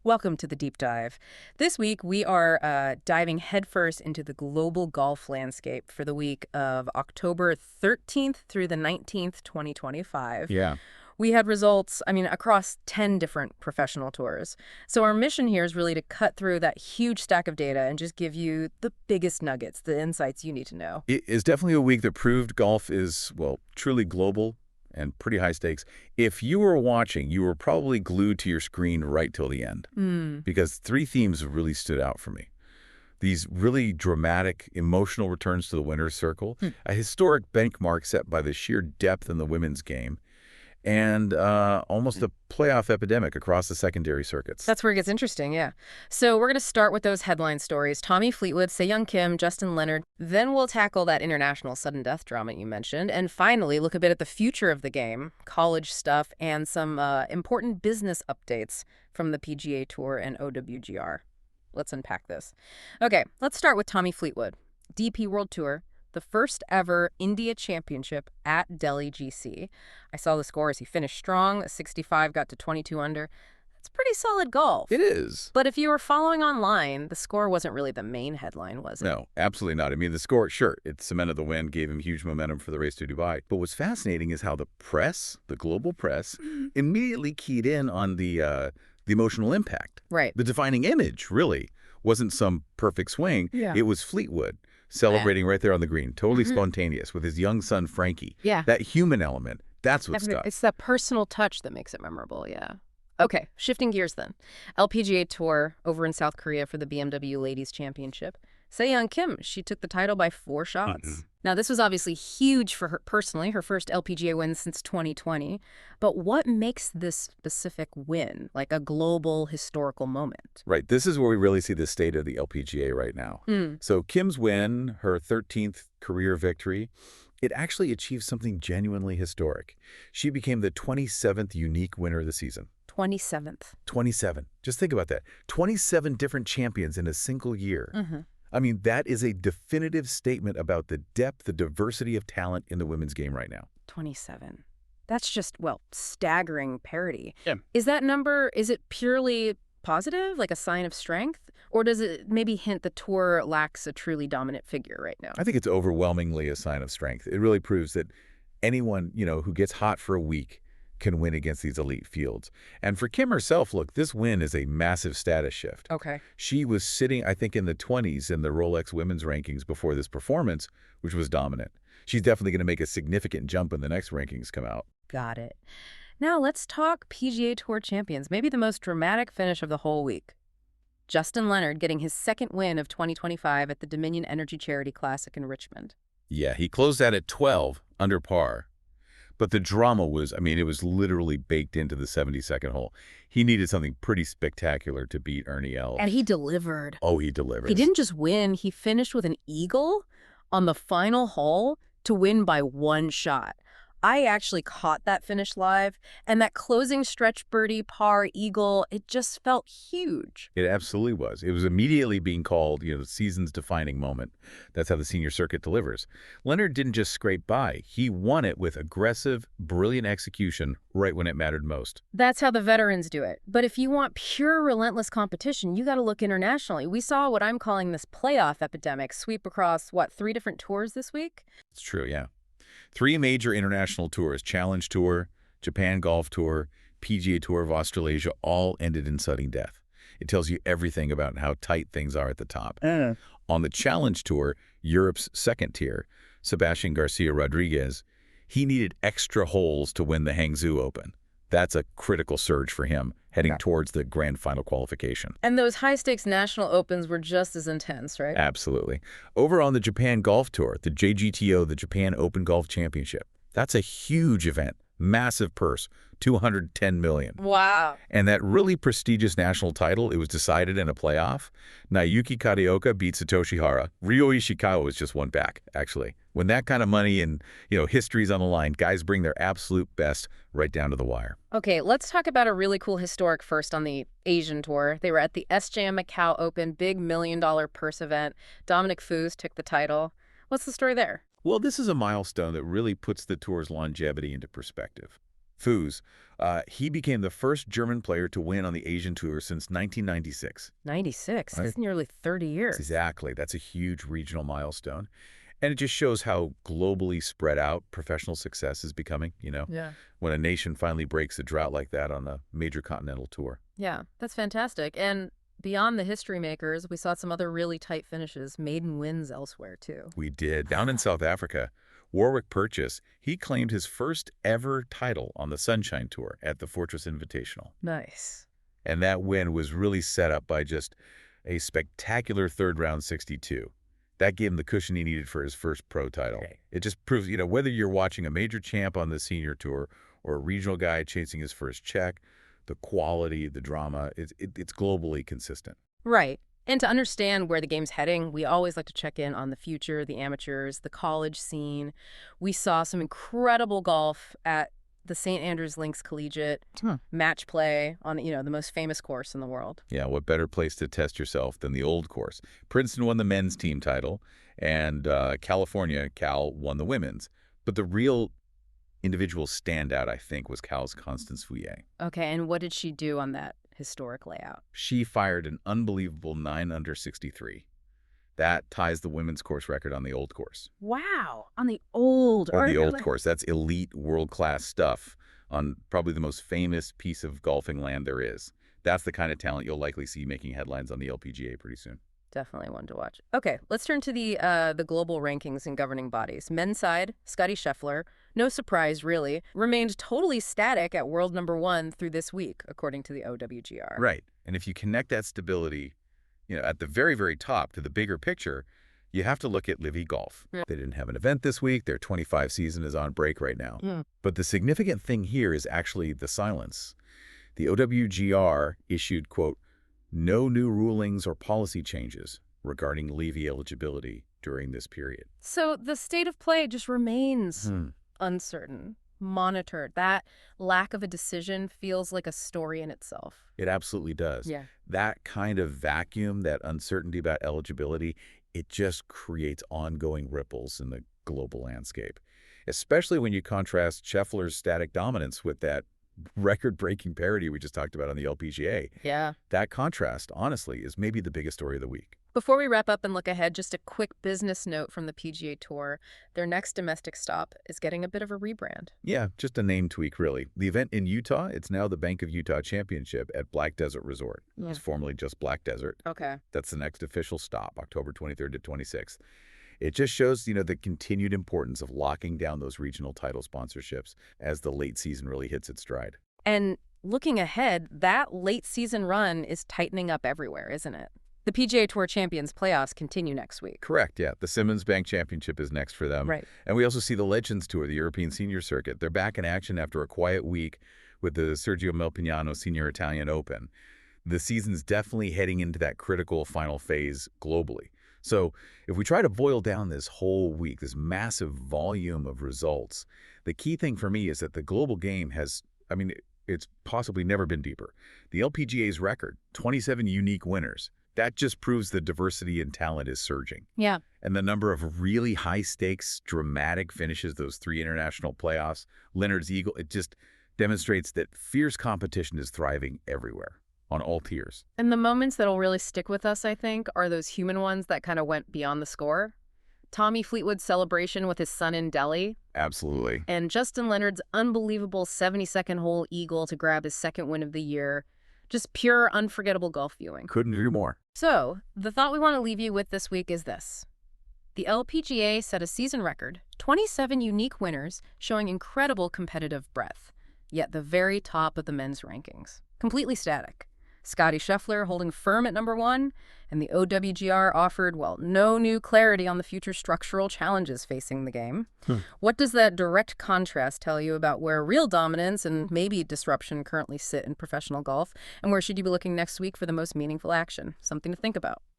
Welcome to the deep dive. This week, we are diving headfirst into the global golf landscape for the week of October 13th through the 19th, 2025. Yeah. We had results, across 10 different professional tours. So our mission here is really to cut through that huge stack of data and just give you the biggest nuggets, the insights you need to know. It is definitely a week that proved golf is, well, truly global and pretty high stakes. If you were watching, you were probably glued to your screen right till the end, because three themes really stood out for me. These really dramatic, emotional returns to the winner's circle, a historic benchmark set by the sheer depth in the women's game, and almost a playoff epidemic across the secondary circuits. That's where it gets interesting, yeah. So we're going to start with those headline stories. Tommy Fleetwood, Sei Young Kim, Justin Leonard. Then we'll tackle that international sudden death drama you mentioned. And finally, look a bit at the future of the game, college stuff, and some important business updates from the PGA Tour and OWGR. Let's unpack this. Okay, let's start with Tommy Fleetwood. DP World Tour. The first ever India Championship at Delhi GC. I saw the scores. He finished strong. 65 got to 22 under. That's pretty solid golf. It is. But if you were following online, the score wasn't really the main headline, was it? No, absolutely not. I mean, the score, sure, it cemented the win, gave him huge momentum for the race to Dubai. But what's fascinating is how the press, the global press, immediately keyed in on the emotional impact. Right. The defining image, really, wasn't some perfect swing. Yeah. It was Fleetwood celebrating right there on the green, totally spontaneous, with his young son, Frankie. Yeah. That human element, that's what stuck. It's that personal touch that makes it memorable, yeah. Okay, shifting gears then. LPGA Tour over in South Korea for the BMW Ladies Championship. Sei Young Kim, she took the title by 4 shots. Now, this was obviously huge for her personally, her first LPGA win since 2020. But what makes this specific win like a global historical moment? Right. This is where we really see the state of the LPGA right now. So Kim's win, her 13th career victory, it actually achieved something genuinely historic. She became the 27th unique winner of the season. 27th. 27. Just think about that. 27 different champions in a single year. I mean, that is a definitive statement about the depth, the diversity of talent in the women's game right now. 27. That's just, well, staggering parity. Yeah. Is that number, is it purely positive, like a sign of strength? Or does it maybe hint the tour lacks a truly dominant figure right now? I think it's overwhelmingly a sign of strength. It really proves that anyone, who gets hot for a week can win against these elite fields. And for Kim herself, look, this win is a massive status shift. Okay. She was sitting, I think, in the 20s in the Rolex women's rankings before this performance, which was dominant. She's definitely going to make a significant jump when the next rankings come out. Got it. Now let's talk PGA Tour champions, maybe the most dramatic finish of the whole week. Justin Leonard getting his second win of 2025 at the Dominion Energy Charity Classic in Richmond. Yeah, he closed that at 12 under par. But the drama was, it was literally baked into the 72nd hole. He needed something pretty spectacular to beat Ernie Els. And he delivered. Oh, he delivered. He didn't just win, he finished with an eagle on the final hole to win by 1 shot. I actually caught that finish live, and that closing stretch birdie par eagle, it just felt huge. It absolutely was. It was immediately being called, the season's defining moment. That's how the senior circuit delivers. Leonard didn't just scrape by. He won it with aggressive, brilliant execution right when it mattered most. That's how the veterans do it. But if you want pure, relentless competition, you got to look internationally. We saw what I'm calling this playoff epidemic sweep across, 3 different tours this week? It's true, yeah. 3 major international tours, Challenge Tour, Japan Golf Tour, PGA Tour of Australasia, all ended in sudden death. It tells you everything about how tight things are at the top. On the Challenge Tour, Europe's second tier, Sebastian Garcia Rodriguez, he needed extra holes to win the Hangzhou Open. That's a critical surge for him, heading towards the grand final qualification. And those high-stakes national opens were just as intense, right? Absolutely. Over on the Japan Golf Tour, the JGTO, the Japan Open Golf Championship, that's a huge event, massive purse, $210 million. Wow. And that really prestigious national title, it was decided in a playoff. Nayuki Kataoka beat Satoshi Hara. Ryo Ishikawa was just one back, actually. When that kind of money and, history's on the line, guys bring their absolute best right down to the wire. Okay, let's talk about a really cool historic first on the Asian tour. They were at the SJM Macau Open, big $1 million purse event. Dominic Foos took the title. What's the story there? Well, this is a milestone that really puts the tour's longevity into perspective. Foos. He became the first German player to win on the Asian Tour since 1996. 96. Right? That's nearly 30 years. Exactly. That's a huge regional milestone. And it just shows how globally spread out professional success is becoming, Yeah. when a nation finally breaks a drought like that on a major continental tour. Yeah, that's fantastic. And beyond the history makers, we saw some other really tight finishes, maiden wins elsewhere, too. We did. Down in South Africa, Warwick Purchase, he claimed his first ever title on the Sunshine Tour at the Fortress Invitational. Nice. And that win was really set up by just a spectacular third-round 62. That gave him the cushion he needed for his first pro title. Okay. It just proves, whether you're watching a major champ on the senior tour or a regional guy chasing his first check, the quality, the drama, it's globally consistent. Right. And to understand where the game's heading, we always like to check in on the future, the amateurs, the college scene. We saw some incredible golf at the St. Andrews Links Collegiate match play on, the most famous course in the world. Yeah, what better place to test yourself than the old course? Princeton won the men's team title, and California, Cal, won the women's. But the real individual standout, I think, was Cal's Constance Fouillet. Okay, and what did she do on that historic layout? She fired an unbelievable 9 under 63. That ties the women's course record on the old course. Wow, on the old. On the old course. That's elite, world-class stuff on probably the most famous piece of golfing land there is. That's the kind of talent you'll likely see making headlines on the LPGA pretty soon. Definitely one to watch. Okay, let's turn to the global rankings and governing bodies. Men's side, Scottie Scheffler, no surprise really, remained totally static at world #1 through this week, according to the OWGR. Right. And if you connect that stability, at the very, very top to the bigger picture, you have to look at Livy Golf. They didn't have an event this week. Their 25 season is on break right now. But the significant thing here is actually the silence. The OWGR issued, quote, no new rulings or policy changes regarding Levy eligibility during this period. So the state of play just remains uncertain, monitored. That lack of a decision feels like a story in itself. It absolutely does. Yeah. That kind of vacuum, that uncertainty about eligibility, it just creates ongoing ripples in the global landscape, especially when you contrast Scheffler's static dominance with that record-breaking parity we just talked about on the LPGA. Yeah. That contrast, honestly, is maybe the biggest story of the week. Before we wrap up and look ahead, just a quick business note from the PGA Tour. Their next domestic stop is getting a bit of a rebrand. Yeah, just a name tweak, really. The event in Utah, it's now the Bank of Utah Championship at Black Desert Resort. It was formerly just Black Desert. Okay. That's the next official stop, October 23rd to 26th. It just shows, the continued importance of locking down those regional title sponsorships as the late season really hits its stride. And looking ahead, that late season run is tightening up everywhere, isn't it? The PGA Tour Champions playoffs continue next week. Correct, yeah. The Simmons Bank Championship is next for them. Right. And we also see the Legends Tour, the European Senior Circuit. They're back in action after a quiet week with the Sergio Melpignano Senior Italian Open. The season's definitely heading into that critical final phase globally. So if we try to boil down this whole week, this massive volume of results, the key thing for me is that the global game has, it's possibly never been deeper. The LPGA's record, 27 unique winners. That just proves the diversity in talent is surging. Yeah. And the number of really high-stakes, dramatic finishes, those 3 international playoffs, Leonard's Eagle, it just demonstrates that fierce competition is thriving everywhere, on all tiers. And the moments that'll really stick with us, I think, are those human ones that kind of went beyond the score. Tommy Fleetwood's celebration with his son in Delhi. Absolutely. And Justin Leonard's unbelievable 72nd hole eagle to grab his second win of the year. Just pure, unforgettable golf viewing. Couldn't agree more. So, the thought we want to leave you with this week is this. The LPGA set a season record, 27 unique winners, showing incredible competitive breadth, yet the very top of the men's rankings. Completely static. Scottie Scheffler holding firm at #1, and the OWGR offered, no new clarity on the future structural challenges facing the game. What does that direct contrast tell you about where real dominance and maybe disruption currently sit in professional golf, and where should you be looking next week for the most meaningful action? Something to think about.